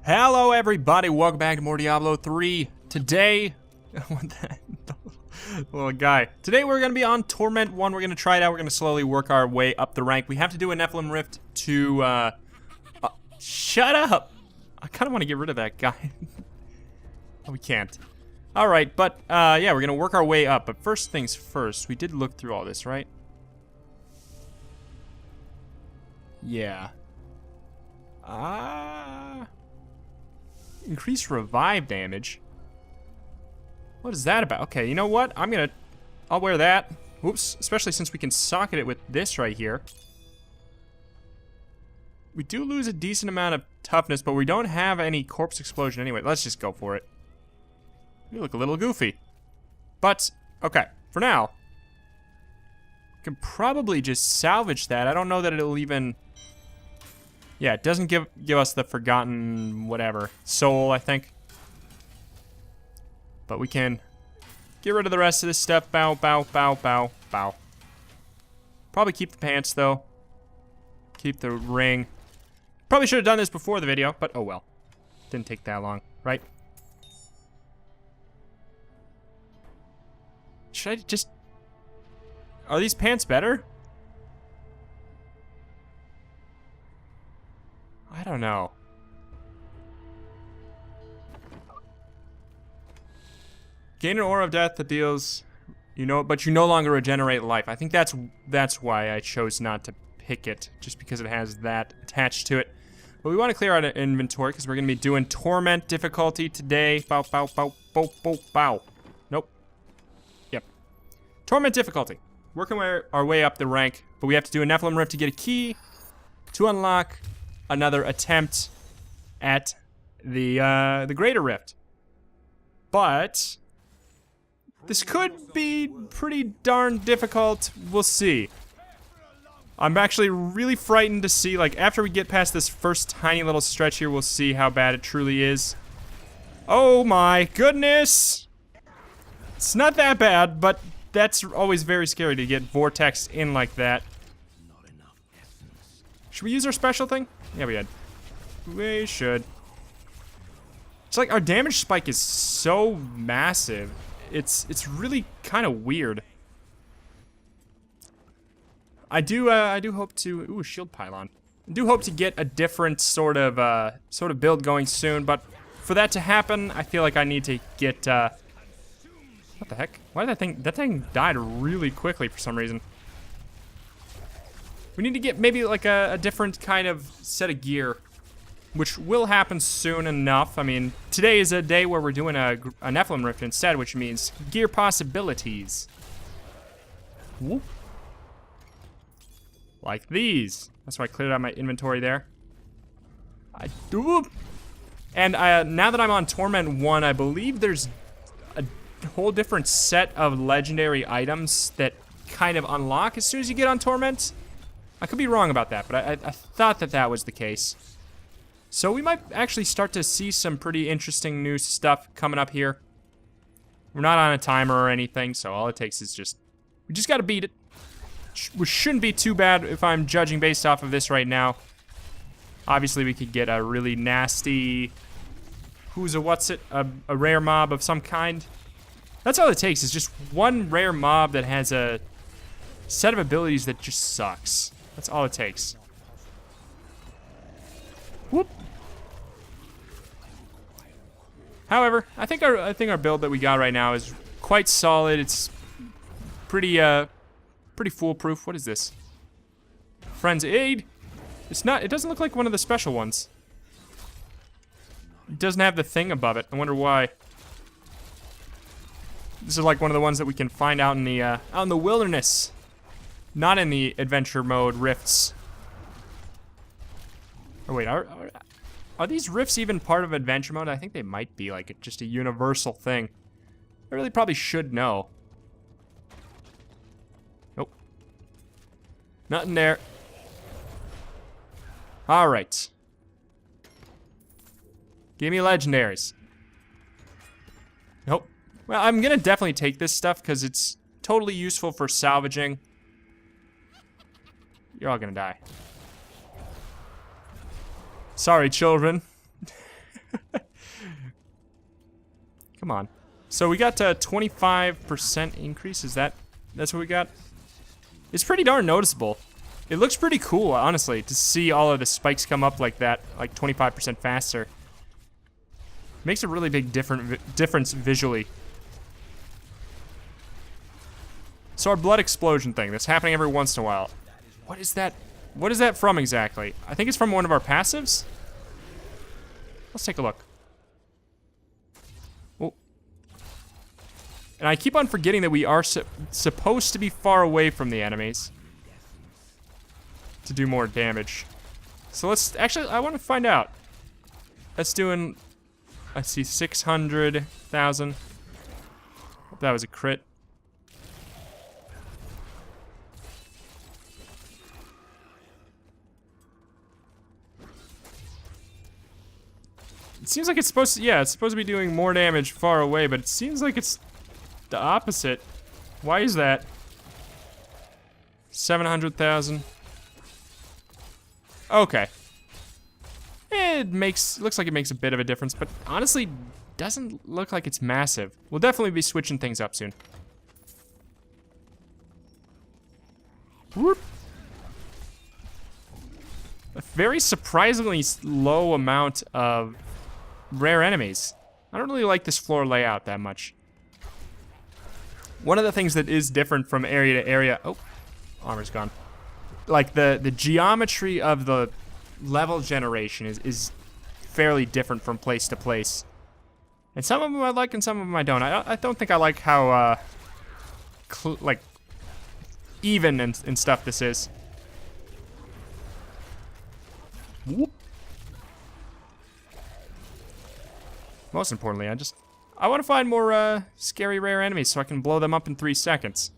Hello everybody, welcome back to more Diablo 3. Today, what the little guy. Today we're going to be on Torment 1, we're going to try it out, we're going to slowly work our way up the rank. We have to do a Nephilim Rift to, shut up! I kind of want to get rid of that guy. Oh, we can't. Alright, but, yeah, we're going to work our way up. But first things first, we did look through all this, right? Yeah. Increase revive damage. What is that about? Okay, you know what? I'll wear that. Whoops, especially since we can socket it with this right here. We do lose a decent amount of toughness, but we don't have any corpse explosion anyway. Let's just go for it. You look a little goofy. But, okay, for now, we can probably just salvage that. I don't know that it'll even... Yeah, it doesn't give us the forgotten whatever soul, I think. But we can get rid of the rest of this stuff. Bow, bow, bow, bow, bow. Probably keep the pants though. Keep the ring. Probably should have done this before the video, but oh well. Didn't take that long, right? Should I just... Are these pants better? I don't know. Gain an aura of death that deals, but you no longer regenerate life. I think that's why I chose not to pick it, just because it has that attached to it. But we want to clear out an inventory because we're going to be doing Torment difficulty today. Bow, bow, bow, bow, bow, bow. Nope. Yep. Torment difficulty. Working our way up the rank, but we have to do a Nephilim Rift to get a key to unlock another attempt at the Greater Rift. But this could be pretty darn difficult. We'll see. I'm actually really frightened to see, like, after we get past this first tiny little stretch here, we'll see how bad it truly is. Oh my goodness! It's not that bad, but that's always very scary to get vortex in like that. Should we use our special thing? Yeah, we had. We should. It's like our damage spike is so massive. It's really kind of weird. I do hope to. Ooh, shield pylon. I do hope to get a different sort of build going soon. But for that to happen, I feel like I need to get. What the heck? Why did that thing died really quickly for some reason? We need to get maybe like a different kind of set of gear, which will happen soon enough. I mean, today is a day where we're doing a Nephilim Rift instead, which means gear possibilities. Whoop. Like these. That's why I cleared out my inventory there. I do. And now that I'm on Torment 1, I believe there's a whole different set of legendary items that kind of unlock as soon as you get on Torment. I could be wrong about that, but I thought that was the case. So we might actually start to see some pretty interesting new stuff coming up here. We're not on a timer or anything, so all it takes is we just gotta beat it. Which shouldn't be too bad if I'm judging based off of this right now. Obviously we could get a really nasty, a rare mob of some kind. That's all it takes, is just one rare mob that has a set of abilities that just sucks. That's all it takes. Whoop. However, I think our build that we got right now is quite solid. It's pretty foolproof. What is this? Friend's Aid. It doesn't look like one of the special ones. It doesn't have the thing above it. I wonder why. This is like one of the ones that we can find out in the wilderness. Not in the adventure mode rifts. Oh wait, are these rifts even part of adventure mode? I think they might be, like just a universal thing. I really probably should know. Nope. Nothing there. Alright. Give me legendaries. Nope. Well, I'm gonna definitely take this stuff because it's totally useful for salvaging. You're all gonna die. Sorry, children. Come on. So we got a 25% increase. That's what we got? It's pretty darn noticeable. It looks pretty cool, honestly, to see all of the spikes come up like that, like 25% faster. Makes a really big difference visually. So our blood explosion thing, that's happening every once in a while. What is that? What is that from exactly? I think it's from one of our passives. Let's take a look. Oh. And I keep on forgetting that we are supposed to be far away from the enemies to do more damage. So let's, actually, I want to find out. That's doing, I see 600,000. Hope that was a crit. It seems like it's supposed to, yeah, it's supposed to be doing more damage far away, but it seems like it's the opposite. Why is that? 700,000. Okay. Looks like it makes a bit of a difference, but honestly, doesn't look like it's massive. We'll definitely be switching things up soon. Whoop. A very surprisingly low amount of rare enemies. I don't really like this floor layout that much. One of the things that is different from area to area, oh, armor's gone. Like the geometry of the level generation is fairly different from place to place. And some of them I like and some of them I don't. I don't think I like how like even and stuff this is. Whoop. Most importantly, I want to find more scary rare enemies so I can blow them up in 3 seconds.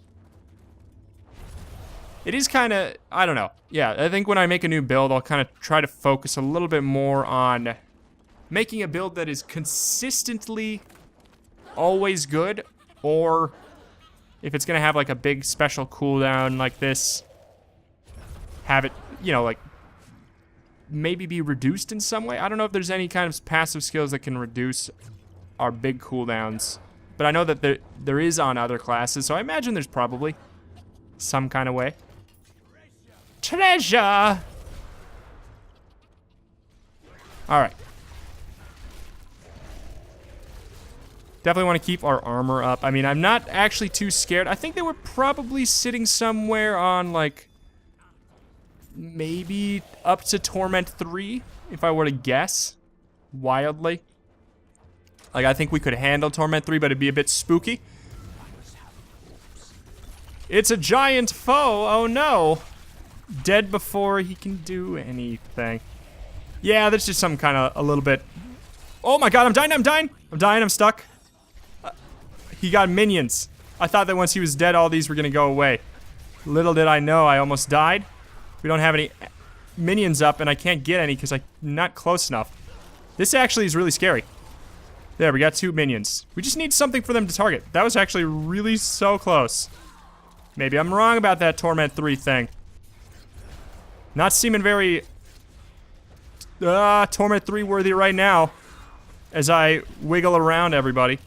It is kind of, I don't know. Yeah, I think when I make a new build, I'll kind of try to focus a little bit more on making a build that is consistently always good, or if it's going to have like a big special cooldown like this, have it, you know, like maybe be reduced in some way. I don't know if there's any kind of passive skills that can reduce our big cooldowns, but I know that there is on other classes, so I imagine there's probably some kind of way. Treasure! Alright. Definitely want to keep our armor up. I mean, I'm not actually too scared. I think they were probably sitting somewhere on, like, maybe up to Torment 3, if I were to guess. Wildly. Like, I think we could handle Torment 3, but it'd be a bit spooky. It's a giant foe, oh no! Dead before he can do anything. Yeah, there's just some kind of a little bit... Oh my god, I'm dying! I'm stuck. He got minions. I thought that once he was dead, all these were gonna go away. Little did I know, I almost died. We don't have any minions up, and I can't get any because I'm not close enough. This actually is really scary. There, we got 2 minions. We just need something for them to target. That was actually really so close. Maybe I'm wrong about that Torment 3 thing. Not seeming very Torment 3 worthy right now as I wiggle around everybody.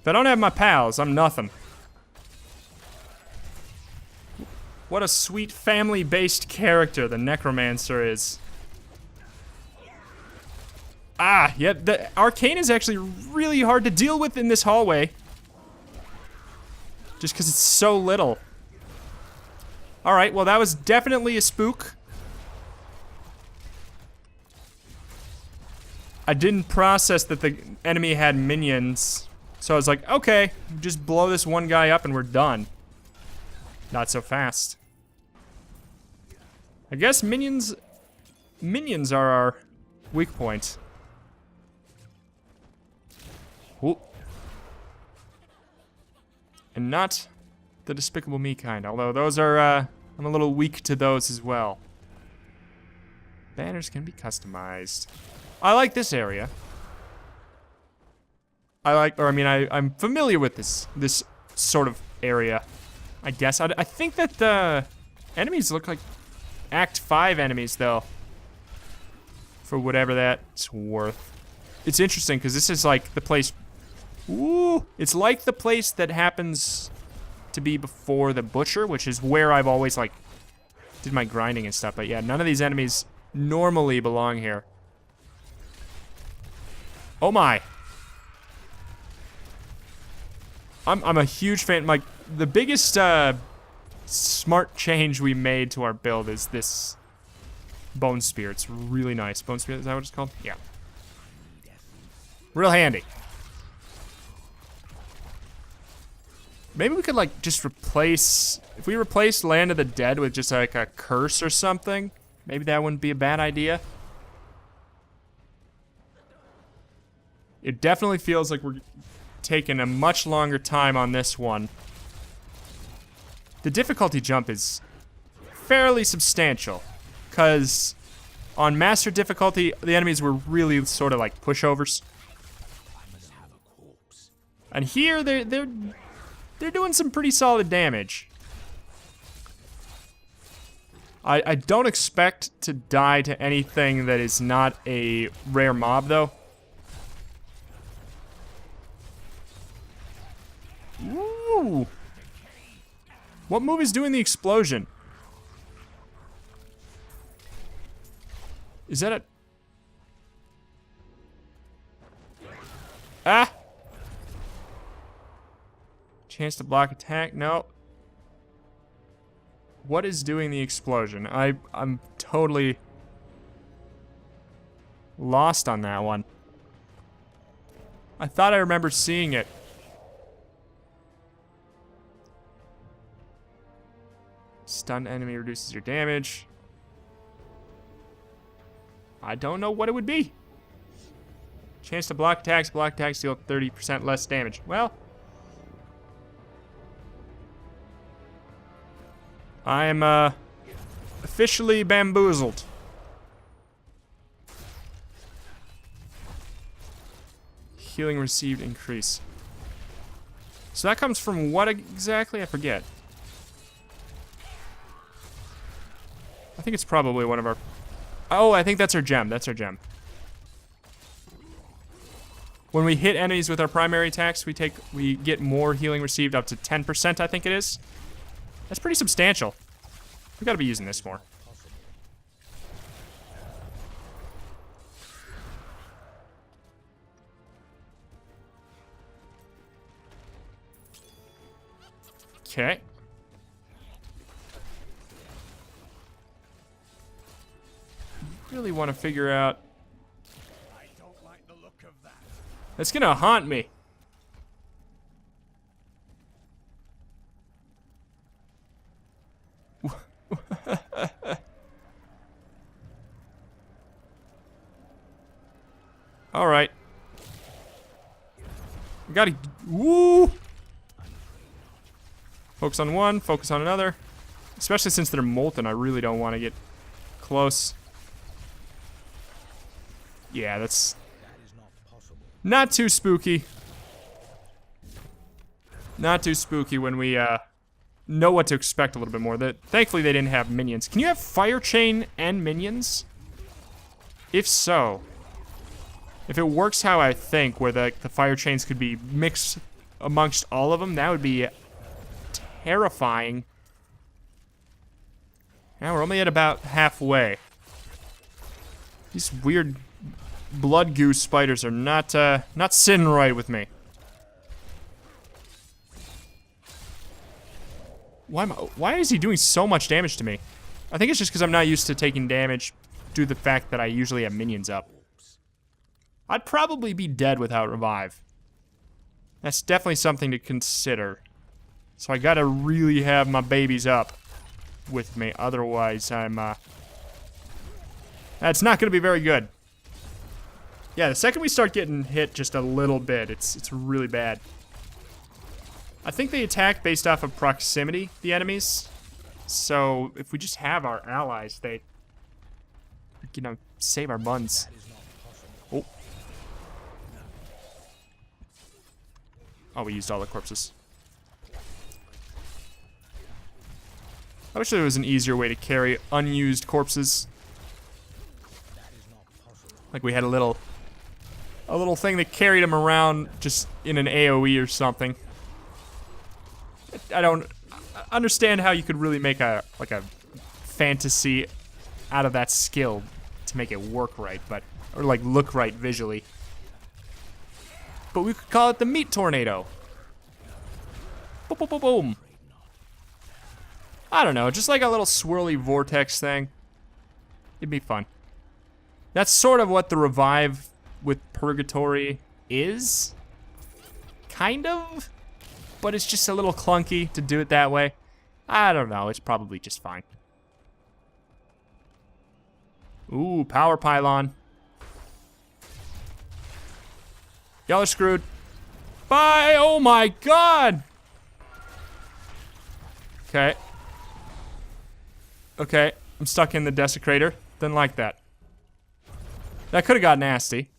If I don't have my pals, I'm nothing. What a sweet family-based character the Necromancer is. Ah, yeah, the arcane is actually really hard to deal with in this hallway. Just because it's so little. Alright, well that was definitely a spook. I didn't process that the enemy had minions. So I was like, okay, just blow this one guy up and we're done. Not so fast. I guess minions are our weak point. Ooh. And not the Despicable Me kind, although those are, I'm a little weak to those as well. Banners can be customized. I like this area. I'm familiar with this sort of area, I guess. I think that the enemies look like Act 5 enemies, though. For whatever that's worth. It's interesting, because this is like the place... Ooh! It's like the place that happens to be before the Butcher, which is where I've always, like, did my grinding and stuff. But yeah, none of these enemies normally belong here. Oh my! I'm a huge fan. Like, the biggest smart change we made to our build is this Bone Spear. It's really nice. Bone Spear, is that what it's called? Yeah. Real handy. Maybe we could, like, just replace... If we replace Land of the Dead with just, like, a curse or something, maybe that wouldn't be a bad idea. It definitely feels like we're taking a much longer time on this one. The difficulty jump is fairly substantial, because on Master difficulty, the enemies were really sort of like pushovers. And here, they're doing some pretty solid damage. I don't expect to die to anything that is not a rare mob, though. Ooh. What move is doing the explosion? Is that a... Ah! Chance to block attack? No. What is doing the explosion? I'm totally lost on that one. I thought I remembered seeing it. Stunned enemy reduces your damage. I don't know what it would be. Chance to block attacks deal 30% less damage. Well, I am officially bamboozled. Healing received increase. So that comes from what exactly? I forget. I think it's probably one of our... Oh, I think that's our gem. That's our gem. When we hit enemies with our primary attacks, we get more healing received, up to 10%, I think it is. That's pretty substantial. We gotta be using this more. Okay. Really want to figure out. I don't like the look of that. That's gonna haunt me. All right. We gotta. Woo! Focus on one, focus on another. Especially since they're molten, I really don't want to get close. Yeah, that's not too spooky. Not too spooky when we know what to expect a little bit more. Thankfully, they didn't have minions. Can you have fire chain and minions? If so, if it works how I think, where the fire chains could be mixed amongst all of them, that would be terrifying. Now we're only at about halfway. These weird blood goose spiders are not sitting right with me. Why is he doing so much damage to me? I think it's just because I'm not used to taking damage due to the fact that I usually have minions up. I'd probably be dead without revive. That's definitely something to consider. So I gotta really have my babies up with me, otherwise that's not gonna be very good. Yeah, the second we start getting hit just a little bit, it's really bad. I think they attack based off of proximity, the enemies. So if we just have our allies, they, you know, save our buns. Oh. Oh, we used all the corpses. I wish there was an easier way to carry unused corpses. Like we had a little thing that carried them around just in an AoE or something. I don't understand how you could really make a fantasy out of that skill to make it work right, but or like look right visually. But we could call it the meat tornado. Boom, boom, boom, boom. I don't know, just like a little swirly vortex thing. It'd be fun. That's sort of what the revive with Purgatory is. Kind of. But it's just a little clunky to do it that way. I don't know, it's probably just fine. Ooh, power pylon. Y'all are screwed. Bye! Oh my god! Okay. Okay, I'm stuck in the desecrator. Didn't like that. That could have got nasty.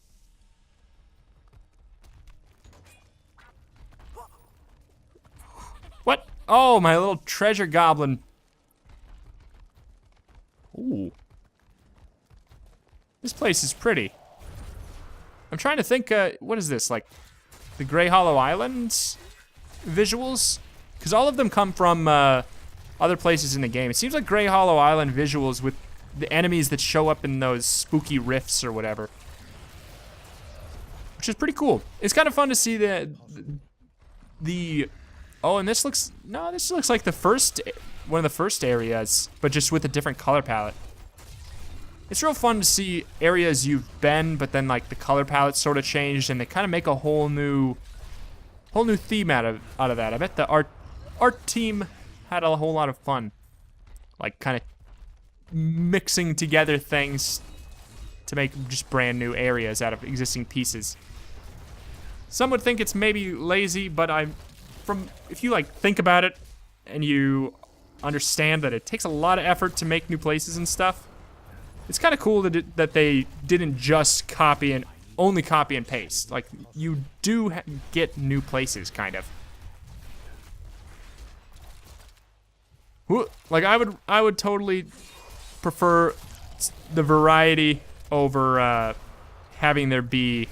What? Oh, my little treasure goblin. Ooh. This place is pretty. I'm trying to think, what is this, like the Grey Hollow Islands visuals? Because all of them come from other places in the game. It seems like Grey Hollow Island visuals with the enemies that show up in those spooky rifts or whatever. Which is pretty cool. It's kind of fun to see the oh, and this looks, no, this looks like one of the first areas, but just with a different color palette. It's real fun to see areas you've been, but then like the color palette sort of changed, and they kind of make a whole new theme out of that. I bet the art team had a whole lot of fun, like kind of mixing together things to make just brand new areas out of existing pieces. Some would think it's maybe lazy, but if you like think about it and you understand that it takes a lot of effort to make new places and stuff, it's kind of cool that they didn't just only copy and paste. Like, you do get new places, kind of. Like, I would totally prefer the variety over having there be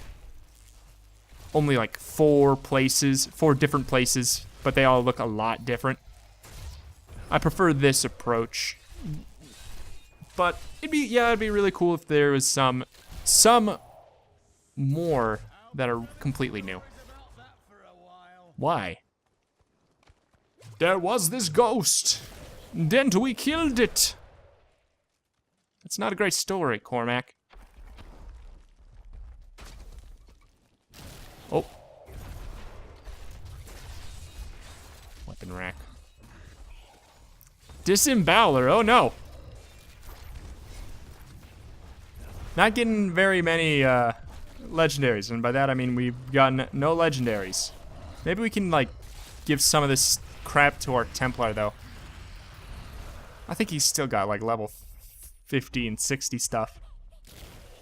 only like 4 different places, but they all look a lot different. I prefer this approach. But it'd be really cool if there was some more that are completely new. Why? There was this ghost, then we killed it. That's not a great story, Cormac. Oh. Weapon rack. Disemboweler, oh no. Not getting very many legendaries, and by that I mean we've gotten no legendaries. Maybe we can like give some of this crap to our Templar though. I think he's still got like level 50 and 60 stuff.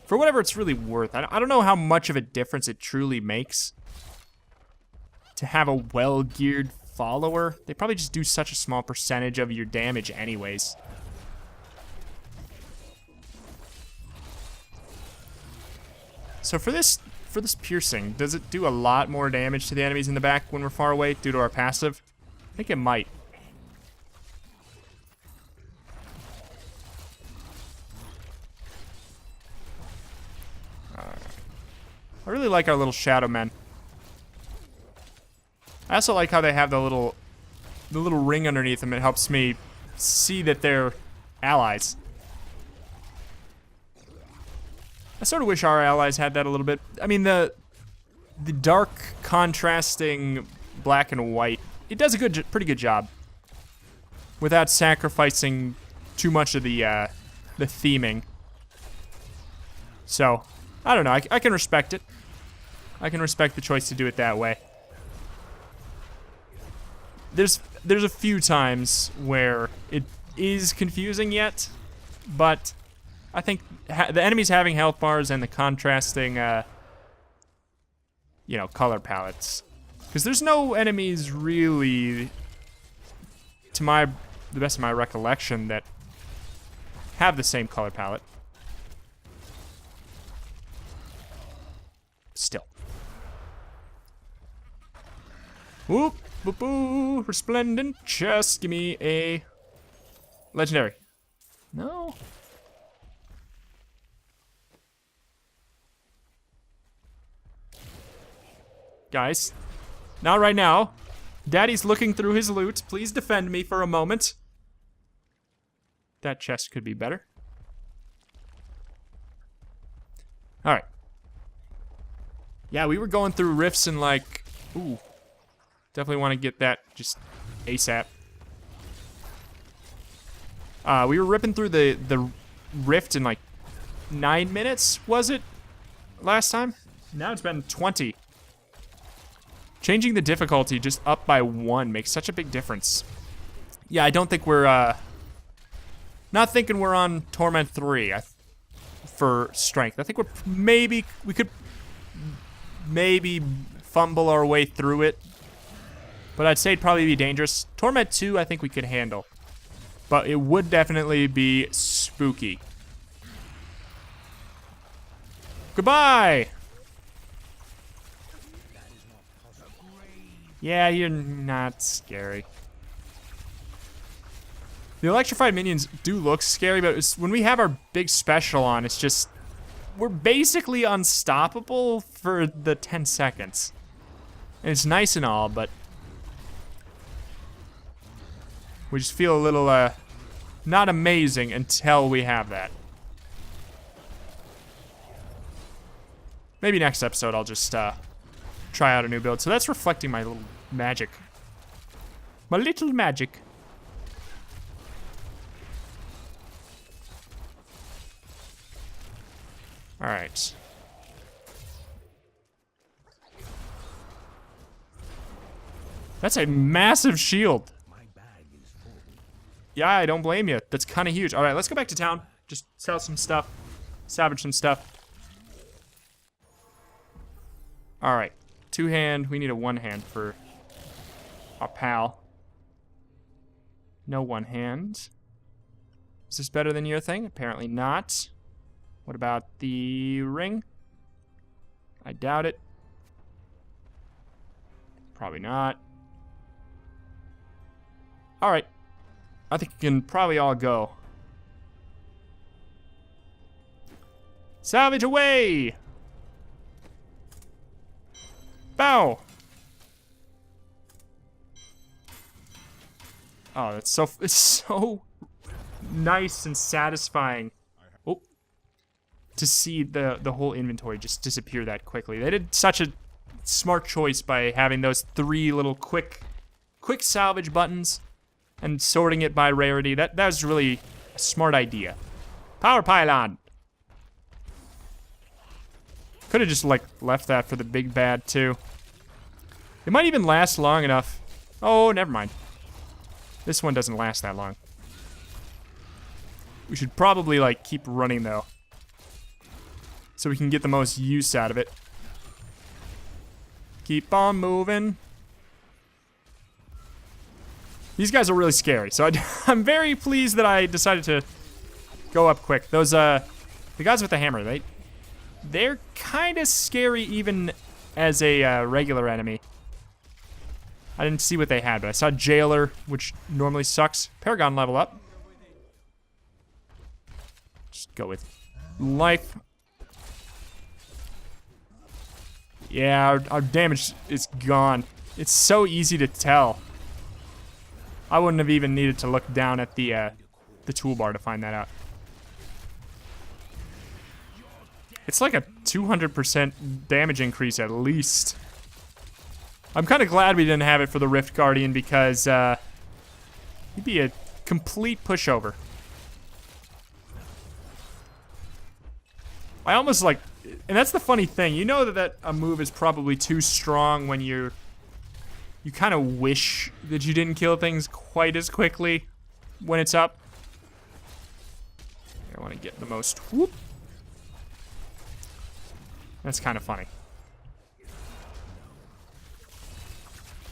For whatever it's really worth. I don't know how much of a difference it truly makes to have a well-geared follower. They probably just do such a small percentage of your damage anyways. So for this piercing, does it do a lot more damage to the enemies in the back when we're far away due to our passive? I think it might. I really like our little shadow men. I also like how they have the little ring underneath them. It helps me see that they're allies. I sort of wish our allies had that a little bit. I mean, the dark contrasting black and white, it does a pretty good job without sacrificing too much of the theming. So, I don't know. I can respect it. I can respect the choice to do it that way. There's a few times where it is confusing yet, but I think the enemies having health bars and the contrasting, color palettes. Because there's no enemies really, to my the best of my recollection, that have the same color palette. Still. Whoop, boop, boo, resplendent chest. Give me a legendary. No. Guys, not right now. Daddy's looking through his loot. Please defend me for a moment. That chest could be better. Alright. Yeah, we were going through rifts and like... Ooh. Definitely want to get that just ASAP. We were ripping through the rift in like 9 minutes, was it? Last time? Now it's been 20. Changing the difficulty just up by 1 makes such a big difference. Yeah, I don't think we're, not thinking we're on Torment 3 for strength. I think we could maybe fumble our way through it. But I'd say it'd probably be dangerous. Torment 2, I think we could handle. But it would definitely be spooky. Goodbye! Yeah, you're not scary. The electrified minions do look scary, but when we have our big special on, it's just... We're basically unstoppable for the 10 seconds. And it's nice and all, but... We just feel a little, not amazing until we have that. Maybe next episode I'll just, try out a new build. So that's reflecting my little magic. My little magic. Alright. That's a massive shield. Yeah, I don't blame you. That's kind of huge. Alright, let's go back to town. Just sell some stuff. Salvage some stuff. Alright. 2-hand. We need a 1-hand for our pal. No 1-hand. Is this better than your thing? Apparently not. What about the ring? I doubt it. Probably not. Alright. I think we can probably all go. Salvage away! Bow! Oh, it's so nice and satisfying. Oh. To see the whole inventory just disappear that quickly. They did such a smart choice by having those 3 little quick salvage buttons and sorting it by rarity. That was really a smart idea. Power pylon. Could have just like left that for the big bad too. It might even last long enough. Oh, never mind. This one doesn't last that long. We should probably like keep running though, so we can get the most use out of it. Keep on moving. These guys are really scary, so I'm very pleased that I decided to go up quick. Those the guys with the hammer, they're kind of scary even as a regular enemy. I didn't see what they had, but I saw Jailer, which normally sucks. Paragon level up. Just go with life. Yeah, our damage is gone. It's so easy to tell. I wouldn't have even needed to look down at the toolbar to find that out. It's like a 200% damage increase at least. I'm kind of glad we didn't have it for the Rift Guardian because he'd be a complete pushover. I almost like, and that's the funny thing. You know that a move is probably too strong when you kind of wish that you didn't kill things quite as quickly when it's up. I want to get the most whoop. That's kind of funny.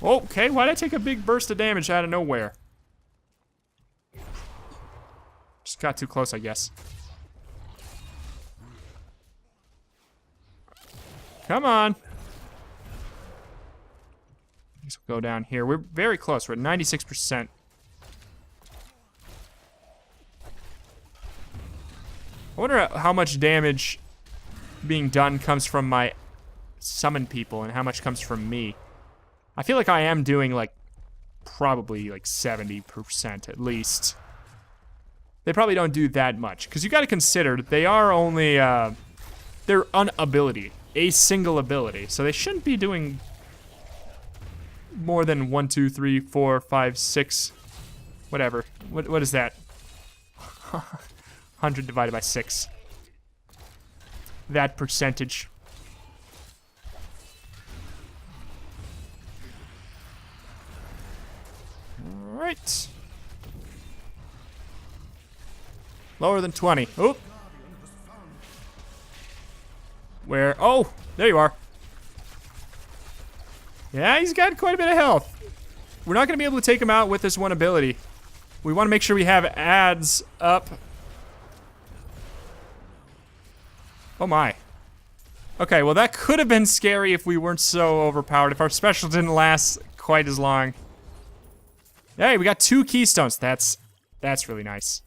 Okay, why'd I take a big burst of damage out of nowhere? Just got too close, I guess. Come on. I guess we'll go down here. We're very close. We're at 96%. I wonder how much damage being done comes from my summon people and how much comes from me. I feel like I am doing like probably like 70% at least. They probably don't do that much because you got to consider they are only they're an ability, a single ability, so they shouldn't be doing more than 1, 2, 3, 4, 5, 6, whatever. What is that? 100 divided by 6. That percentage. Alright. Lower than 20. Oh. Where? Oh, there you are. Yeah, he's got quite a bit of health. We're not going to be able to take him out with this one ability. We want to make sure we have ads up. Oh my. Okay, well that could have been scary if we weren't so overpowered, if our special didn't last quite as long. Hey, we got 2 keystones. That's really nice.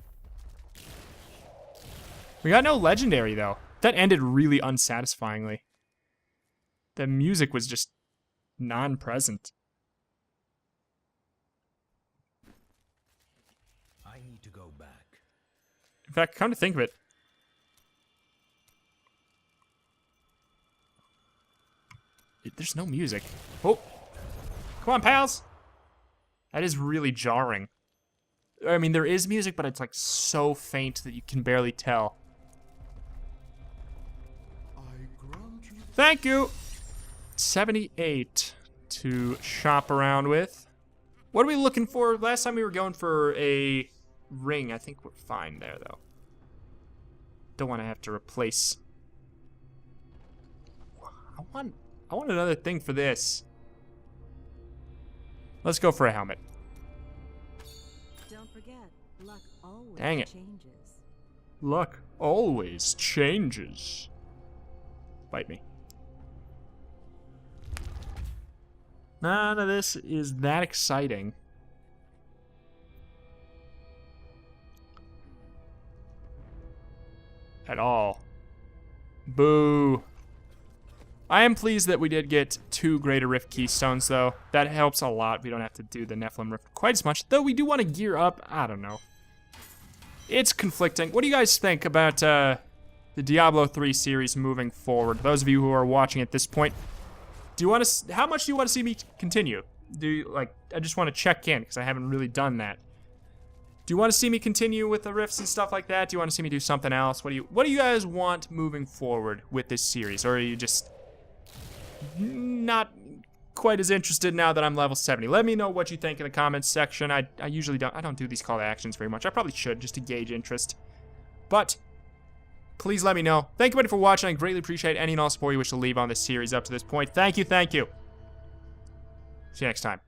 We got no legendary though. That ended really unsatisfyingly. The music was just non-present. I need to go back. In fact, come to think of it, there's no music. Oh, come on, pals. That is really jarring. I mean, there is music, but it's like so faint that you can barely tell. Thank you. 78 to shop around with. What are we looking for? Last time we were going for a ring. I think we're fine there, though. Don't want to have to replace. I want another thing for this. Let's go for a helmet. Don't forget, luck always Dang it. changes. Luck always changes. Bite me. None of this is that exciting. At all. Boo. I am pleased that we did get 2 Greater Rift Keystones, though. That helps a lot. We don't have to do the Nephilim Rift quite as much, though we do want to gear up. I don't know. It's conflicting. What do you guys think about the Diablo 3 series moving forward? Those of you who are watching at this point, do you want to? How much do you want to see me continue? Do you, like? I just want to check in because I haven't really done that. Do you want to see me continue with the rifts and stuff like that? Do you want to see me do something else? What do you guys want moving forward with this series, or are you just not quite as interested now that I'm level 70? Let me know what you think in the comments section. I usually don't do these call to actions very much. I probably should, just to gauge interest. But please let me know. Thank you everybody for watching. I greatly appreciate any and all support you wish to leave on this series up to this point. Thank you, thank you. See you next time.